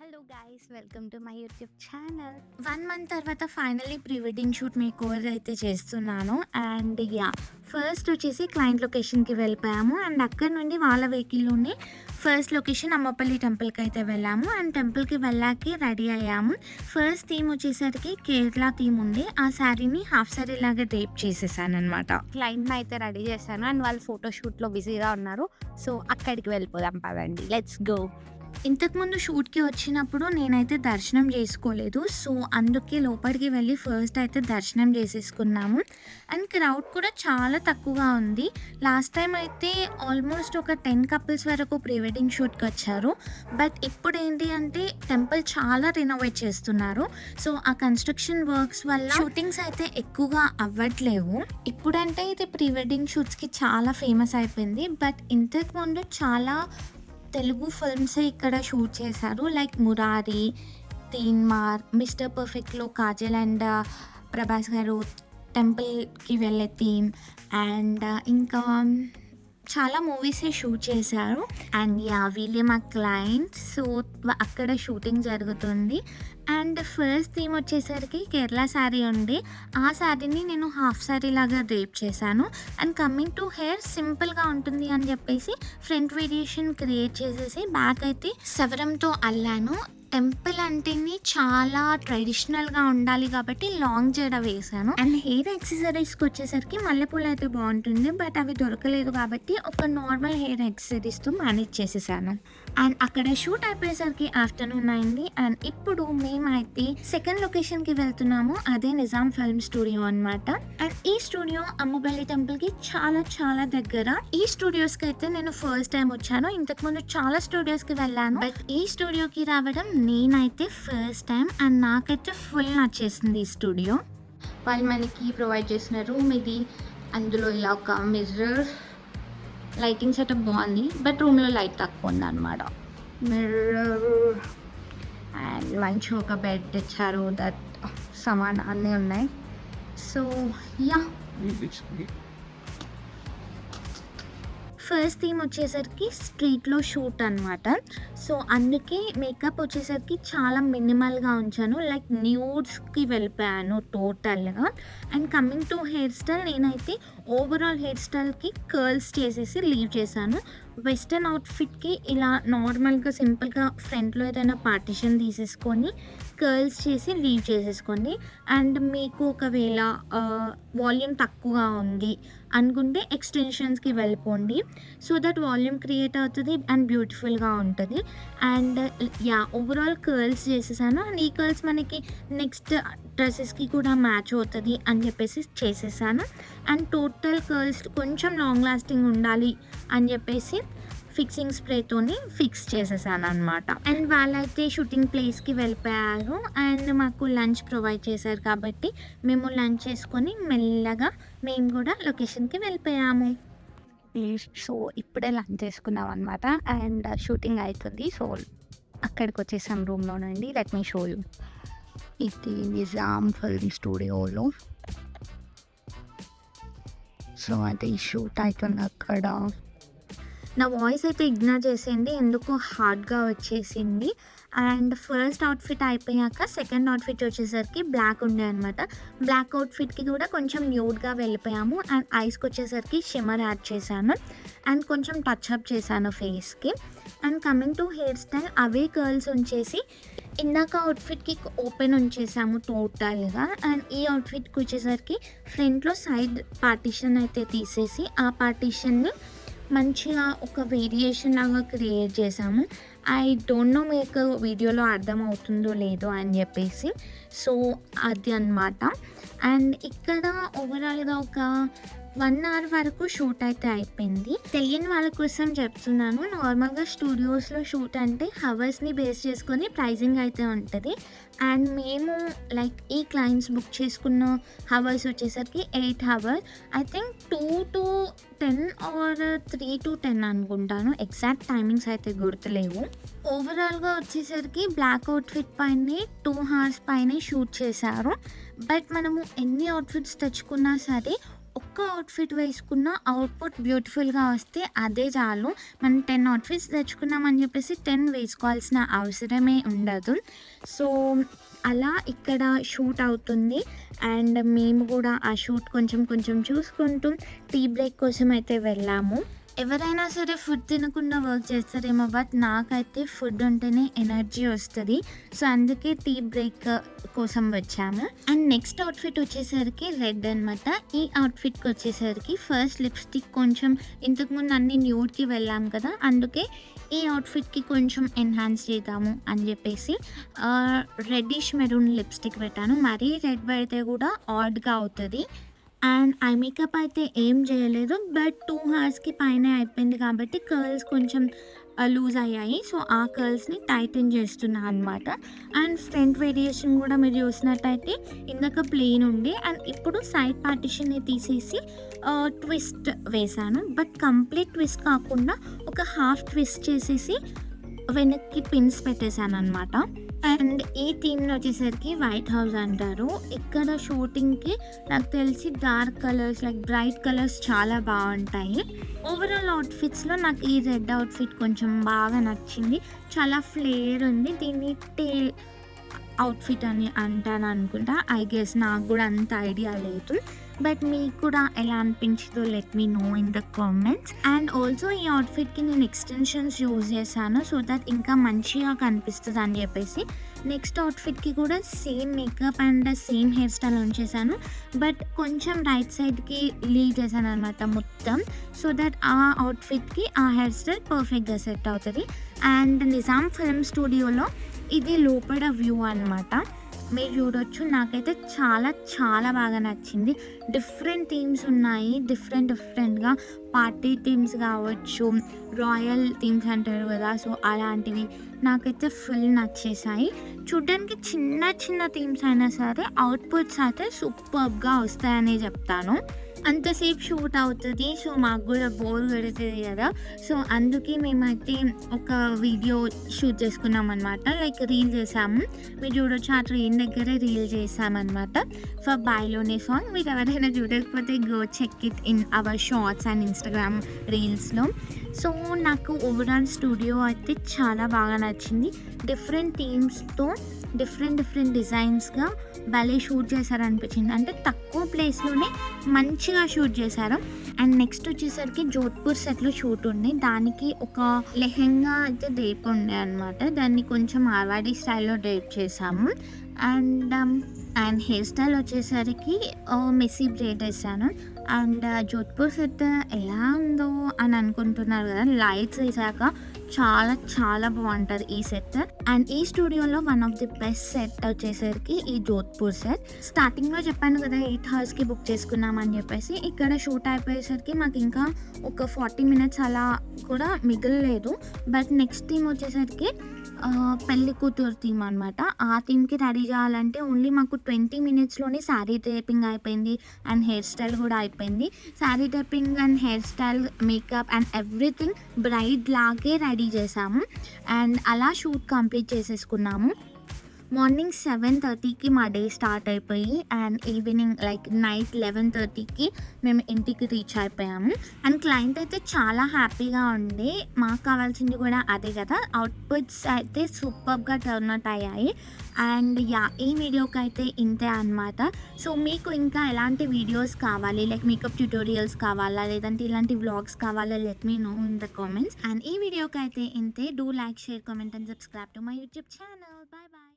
Hello guys, welcome to my YouTube channel. 1 month తర్వాత finally pre wedding shoot make over అయితే చేస్తున్నాను. And first వచ్చేసి client లొకేషన్కి వెళ్ళిపోయాము. అండ్ అక్కడ నుండి వాళ్ళ వెహికల్లోనే ఫస్ట్ లొకేషన్ అమ్మపల్లి టెంపుల్కి అయితే వెళ్ళాము. అండ్ టెంపుల్కి వెళ్ళాక రెడీ అయ్యాము. ఫస్ట్ థీమ్ వచ్చేసరికి కేరళ థీమ్ ఉంది. ఆ శారీని హాఫ్ శారీ లాగా డ్రేప్ చేసేసాను అనమాట. క్లయింట్ని అయితే రెడీ చేశాను అండ్ వాళ్ళు ఫోటోషూట్లో బిజీగా ఉన్నారు. సో అక్కడికి వెళ్ళిపోదాం పదండి, లెట్స్ గో. ఇంతకుముందు షూట్కి వచ్చినప్పుడు నేనైతే దర్శనం చేసుకోలేదు. సో అందుకే లోపలికి వెళ్ళి ఫస్ట్ అయితే దర్శనం చేసేసుకున్నాము. అండ్ క్రౌడ్ కూడా చాలా తక్కువగా ఉంది. లాస్ట్ టైం అయితే ఆల్మోస్ట్ ఒక 10 కపుల్స్ వరకు ప్రీ వెడ్డింగ్ షూట్కి వచ్చారు. బట్ ఇప్పుడు ఏంటి అంటే టెంపుల్ చాలా రినోవేట్ చేస్తున్నారు. సో ఆ కన్స్ట్రక్షన్ వర్క్స్ వల్ల షూటింగ్స్ అయితే ఎక్కువగా అవ్వట్లేవు. ఇప్పుడంటే ఇది ప్రీ వెడ్డింగ్ షూట్స్కి చాలా ఫేమస్ అయిపోయింది. బట్ ఇంతకుముందు చాలా తెలుగు ఫిల్మ్సే ఇక్కడ షూట్ చేశారు. లైక్ మురారి, తీన్మార్, మిస్టర్ పర్ఫెక్ట్లో కాజల్ అండ్ ప్రభాస్ గారు టెంపుల్కి వెళ్ళే థీమ్ అండ్ ఇంకా చాలా మూవీసే షూట్ చేశారు. అండ్ వీళ్ళే మా క్లయింట్. సో అక్కడ షూటింగ్ జరుగుతుంది. అండ్ ఫస్ట్ థీమ్ వచ్చేసరికి కేరళ శారీ ఉంది. ఆ శారీని నేను హాఫ్ శారీ లాగా డ్రేప్ చేశాను. అండ్ కమింగ్ టు హెయిర్ సింపుల్గా ఉంటుంది అని చెప్పేసి ఫ్రంట్ వేరియేషన్ క్రియేట్ చేసేసి బ్యాక్ అయితే సవరంతో అల్లాను. టెంపుల్ అంటేనే చాలా ట్రెడిషనల్గా ఉండాలి కాబట్టి లాంగ్ జడ వేసాను. అండ్ హెయిర్ యాక్సెసరీస్కి వచ్చేసరికి మల్లెపూలు అయితే బాగుంటుంది. బట్ అవి దొరకలేదు కాబట్టి ఒక నార్మల్ హెయిర్ యాక్సెసరీస్తో మేనేజ్ చేసేసాను. అండ్ అక్కడ షూట్ అయిపోయేసరికి ఆఫ్టర్నూన్ అయింది. అండ్ ఇప్పుడు మేమైతే సెకండ్ లొకేషన్కి వెళ్తున్నాము. అదే నిజాం ఫిల్మ్ స్టూడియో అనమాట. అండ్ ఈ స్టూడియో అమ్మపల్లి టెంపుల్కి చాలా చాలా దగ్గర. ఈ స్టూడియోస్కి అయితే నేను ఫస్ట్ టైం వచ్చాను. ఇంతకుముందు చాలా స్టూడియోస్కి వెళ్ళాను. బట్ ఈ స్టూడియోకి రావడం నేనైతే ఫస్ట్ టైం. అండ్ నాకైతే ఫుల్ నచ్చేసింది ఈ స్టూడియో. వాళ్ళు మనకి ప్రొవైడ్ చేసిన రూమ్ ఇది. అందులో ఇలా ఒక మిర్రర్, లైటింగ్ సెటప్ బాగుంది. బట్ రూమ్లో లైట్ తక్కువ ఉంది అనమాట. మిర్రర్ అండ్ మంచి ఒక బెడ్ ఇచ్చారు. దట్ సామాన్ అన్నీ ఉన్నాయి. సో ఫస్ట్ థీమ్ వచ్చేసరికి స్ట్రీట్లో షూట్ అనమాట. సో అందుకే మేకప్ వచ్చేసరికి చాలా మినిమల్గా ఉంచాను. లైక్ న్యూడ్స్కి వెళ్ళిపోయాను టోటల్గా. And coming to hair style, నేనైతే ఓవరాల్ హెయిర్ స్టైల్కి కర్ల్స్ చేసేసి లీవ్ చేశాను. వెస్టర్న్ అవుట్ఫిట్కి ఇలా నార్మల్గా సింపుల్గా ఫ్రంట్లో ఏదైనా పార్టిషన్ తీసేసుకొని కర్ల్స్ చేసి లీవ్ చేసేసుకోండి. అండ్ మీకు ఒకవేళ వాల్యూమ్ తక్కువగా ఉంది అనుకుంటే ఎక్స్టెన్షన్స్కి వెళ్ళిపోండి. సో దట్ వాల్యూమ్ క్రియేట్ అవుతుంది అండ్ బ్యూటిఫుల్గా ఉంటుంది. అండ్ ఓవరాల్ కర్ల్స్ చేసేసాను. అండ్ ఈ కర్ల్స్ మనకి నెక్స్ట్ డ్రెస్సెస్కి కూడా మ్యాచ్ అవుతుంది అని చెప్పేసి చేసేసాను. అండ్ టోటల్ కర్ల్స్ కొంచెం లాంగ్ లాస్టింగ్ ఉండాలి అని చెప్పేసి ఫిక్సింగ్ స్ప్రేతోని ఫిక్స్ చేసేసాను అనమాట. అండ్ వాళ్ళైతే షూటింగ్ ప్లేస్కి వెళ్ళిపోయారు. అండ్ మాకు లంచ్ ప్రొవైడ్ చేశారు కాబట్టి మేము లంచ్ చేసుకొని మెల్లగా మేము కూడా లొకేషన్కి వెళ్ళిపోయాము. సో ఇప్పుడే లంచ్ చేసుకున్నాం అనమాట. అండ్ షూటింగ్ అవుతుంది. సో అక్కడికి వచ్చేసాం రూమ్లో నుండి. Let me show you. ఇది నిజాం ఫిల్మ్ స్టూడియోలో. సో అది షూట్ అవుతుంది అక్కడ. నా వాయిస్ అయితే ఇగ్నోర్ చేసేయండి, ఎందుకో హార్డ్గా వచ్చేసింది. అండ్ ఫస్ట్ అవుట్ఫిట్ అయిపోయాక సెకండ్ అవుట్ఫిట్ వచ్చేసరికి బ్లాక్ ఉండే అనమాట. బ్లాక్ అవుట్ఫిట్కి కూడా కొంచెం న్యూడ్గా వెళ్ళిపోయాము. అండ్ ఐస్కి వచ్చేసరికి షిమ్మర్ యాడ్ చేశాను. అండ్ కొంచెం టచ్అప్ చేశాను ఫేస్కి. And coming to hair style, away curls ఉంచేసి ఇందాక అవుట్ఫిట్కి ఓపెన్ ఉంచేసాము టోటల్గా. అండ్ ఈ అవుట్ఫిట్కి వచ్చేసరికి ఫ్రంట్లో సైడ్ పార్టిషన్ అయితే తీసేసి ఆ పార్టిషన్ని మంచిగా ఒక వేరియేషన్ లాగా క్రియేట్ చేసాము. ఐ డోంట్ నో మీకు వీడియోలో అర్థమవుతుందో లేదో అని చెప్పేసి. సో అది అన్నమాట. అండ్ ఇక్కడ ఓవరాల్గా ఒక 1 hour వరకు షూట్ అయితే అయిపోయింది. తెలియని వాళ్ళ కోసం చెప్తున్నాను. నార్మల్గా స్టూడియోస్లో షూట్ అంటే హవర్స్ని బేస్ చేసుకొని ప్రైజింగ్ అయితే ఉంటుంది. అండ్ మేము లైక్ ఈ క్లయింట్స్ బుక్ చేసుకున్న హవర్స్ వచ్చేసరికి 8 hours. I think 2 to 10 or 3 to 10 అనుకుంటాను. ఎగ్జాక్ట్ టైమింగ్స్ అయితే గుర్తులేవు. ఓవరాల్గా వచ్చేసరికి బ్లాక్ అవుట్ఫిట్ పైనే 2 hours పైనే షూట్ చేశారు. బట్ మనము ఎన్ని అవుట్ఫిట్స్ తెచ్చుకున్నా సరే ఒక్క అవుట్‌ఫిట్ వేసుకున్న అవుట్‌పుట్ బ్యూటిఫుల్‌గా వస్తే అదే చాలు. మనం 10 అవుట్‌ఫిట్స్ తెచ్చుకున్నామని చెప్పేసి 10 వేసుకోవాల్సిన అవసరమే ఉండదు. సో, అలా ఇక్కడ షూట్ అవుతుంది. అండ్ మేము కూడా ఆ షూట్ కొంచెం కొంచెం చూసుకుంటూ టీ బ్రేక్ కోసం అయితే వెళ్ళాము. ఎవరైనా సరే ఫుడ్ తినకుండా వర్క్ చేస్తారేమో, బట్ నాకైతే ఫుడ్ ఉంటేనే ఎనర్జీ వస్తది. సో, అందుకే టీ బ్రేక్ కోసం వచ్చాము. అండ్ నెక్స్ట్ అవుట్‌ఫిట్ వచ్చేసరికి రెడ్ అనమాట. ఈ అవుట్‌ఫిట్‌కి వచ్చేసరికి ఫస్ట్ లిప్‌స్టిక్ కొంచెం ఇంతకుముందు అన్ని న్యూడ్‌కి వెళ్ళాం కదా! అందుకే ఈ అవుట్‌ఫిట్‌కి కొంచెం ఎన్హాన్స్ చేద్దాము అని చెప్పేసి రెడ్డిష్ మెరూన్ లిప్‌స్టిక్ పెట్టాను. మరీ రెడ్ పెడితే కూడా ఆడ్‌గా అవుతది. అండ్ ఐ మేకప్ అయితే ఏం చేయలేదు. బట్ 2 హవర్స్‌కి పైనే అయిపోయింది కాబట్టి కర్ల్స్ కొంచెం లూజ్ అయ్యాయి. సో, ఆ కర్ల్స్‌ని టైటన్ చేస్తున్నా అనమాట. అండ్ ఫ్రంట్ వేరియేషన్ కూడా మీరు చూసినట్టయితే ఇందాక ప్లెయిన్ ఉండే అండ్ ఇప్పుడు సైడ్ పార్టిషన్‌ని తీసేసి ట్విస్ట్ వేశాను. బట్ కంప్లీట్ ట్విస్ట్ కాకుండా ఒక హాఫ్ ట్విస్ట్ చేసేసి వెనక్కి పిన్స్ పెట్టేశాననమాట. అండ్ ఈ థీమ్‌లో వచ్చేసరికి వైట్ హౌస్ అంటారు. ఇక్కడ షూటింగ్‌కి నాకు తెలిసి dark colours like bright colours చాలా బావుంటాయి. ఓవరాల్ అవుట్‌ఫిట్స్‌లో నాకు ఈ రెడ్ అవుట్‌ఫిట్ కొంచెం బాగా నచ్చింది. చాలా ఫ్లేర్ ఉంది. దీన్ని టేల్ అవుట్‌ఫిట్ అని అంటారనుకుంటా. ఐ గెస్ నాకు కూడా అంత ఐడియా లేదు. బట్ మీకు కూడా ఎలా అనిపించిందో let me know in the comments. And also ఈ అవుట్‌ఫిట్‌కి నేను ఎక్స్‌టెన్షన్స్ యూజ్ చేశాను. సో దట్ ఇంకా మంచిగా కనిపిస్తది అని చెప్పేసి. నెక్స్ట్ అవుట్‌ఫిట్‌కి కూడా same makeup and same hair style ఉంచేసాను. బట్ కొంచెం రైట్ సైడ్‌కి లీవ్ చేశాననమాట మొత్తం. సో దట్ ఆ అవుట్‌ఫిట్‌కి ఆ హెయిర్ స్టైల్ పర్ఫెక్ట్‌గా సెట్ అవుతది. అండ్ నిజాం ఫిల్మ్ స్టూడియోలో ఇది లోపల వ్యూ అనమాట. మీరు చూడొచ్చు. నాకైతే చాలా చాలా బాగా నచ్చింది. డిఫరెంట్ థీమ్స్ ఉన్నాయి. డిఫరెంట్‌గా పార్టీ థీమ్స్ కావచ్చు, రాయల్ థీమ్స్ అంటారు కదా! సో, అలాంటివి నాకైతే ఫుల్ నచ్చేసాయి. చూడ్డానికి చిన్న చిన్న థీమ్స్ అయినా సరే అవుట్‌పుట్స్ అయితే సూపర్బ్‌గా వస్తాయనే చెప్తాను. అంతసేపు షూట్ అవుతది. సో, మాకు కూడా బోర్ కొడతది కదా! సో, అందుకే మేమైతే ఒక వీడియో షూట్ చేసుకున్నామనమాట. లైక్ రీల్ చేసాము. మీరు చూడొచ్చు ఆ ట్రైన్ దగ్గరే రీల్ చేసామనమాట. ఫర్ బాయ్‌లోనే సాంగ్. మీరు ఎవరైనా చూడకపోతే go check it in our shorts and Instagram రీల్స్‌లో. సో, నాకు ఓవరాల్ స్టూడియో అయితే చాలా బాగా నచ్చింది. డిఫరెంట్ థీమ్స్‌తో డిఫరెంట్ డిజైన్స్‌గా భలే షూట్ చేశారనిపించింది. అంటే తక్కువ ప్లేస్‌లోనే మంచిగా షూట్ చేశారు. అండ్ నెక్స్ట్ వచ్చేసరికి జోధ్‌పూర్ సెట్‌లో షూట్ ఉండే. దానికి ఒక లెహెంగా అయితే డ్రేప్ ఉండే అనమాట. దాన్ని కొంచెం మార్వాడి స్టైల్‌లో డ్రేప్ చేశాము. అండ్ హెయిర్ స్టైల్ వచ్చేసరికి మెస్సీ బ్రైడ్ ఏసాను. అండ్ జోధ్‌పూర్ సెట్ ఎలా ఉందో అని అనుకుంటున్నారు కదా! లైట్స్ ఏసాక చాలా చాలా బాగుంటుంది ఈ సెట్. అండ్ ఈ స్టూడియోలో one of the best set వచ్చేసరికి ఈ జోధ్‌పూర్ సెట్. స్టార్టింగ్‌లో చెప్పాను కదా 8 హవర్స్‌కి బుక్ చేసుకున్నామని చెప్పేసి. ఇక్కడ షూట్ అయిపోయేసరికి మాకు ఇంకా ఒక 40 మినిట్స్ అలా కూడా మిగలలేదు. బట్ నెక్స్ట్ థీమ్ వచ్చేసరికి పెళ్లి కూతురు థీమ్ అనమాట. ఆ థీమ్‌కి రెడీ చేయాలంటే ఓన్లీ మాకు 20 మినిట్స్‌లోనే శారీ డ్రేపింగ్ అయిపోయింది. అండ్ హెయిర్ స్టైల్ కూడా అయిపోయింది. Sari draping and hair style, makeup and everything braid లాగే రెడీ చేసాము. అండ్ అలా షూట్ కంప్లీట్ చేసేసుకున్నాము. మార్నింగ్ 7:30కి మా డే స్టార్ట్ అయిపోయి అండ్ ఈవినింగ్ లైక్ నైట్ 11:30కి మేము ఇంటికి రీచ్ అయిపోయాము. అండ్ క్లయింట్ అయితే చాలా హ్యాపీగా ఉండే. మాకు కావాల్సింది కూడా అదే కదా! అవుట్‌పుట్స్ అయితే సూపర్‌గా టర్న్ అవుట్ అయ్యాయి. అండ్ ఈ వీడియోకి అయితే ఇంతే అనమాట. సో, మీకు ఇంకా ఎలాంటి వీడియోస్ కావాలి, లైక్ మేకప్ ట్యుటోరియల్స్ కావాలా, లేదంటే ఇలాంటి వ్లాగ్స్ కావాలా, let me know in the comments. And ఈ వీడియోకి అయితే ఇంతే. Do like, share, comment and subscribe to my YouTube channel. Bye bye.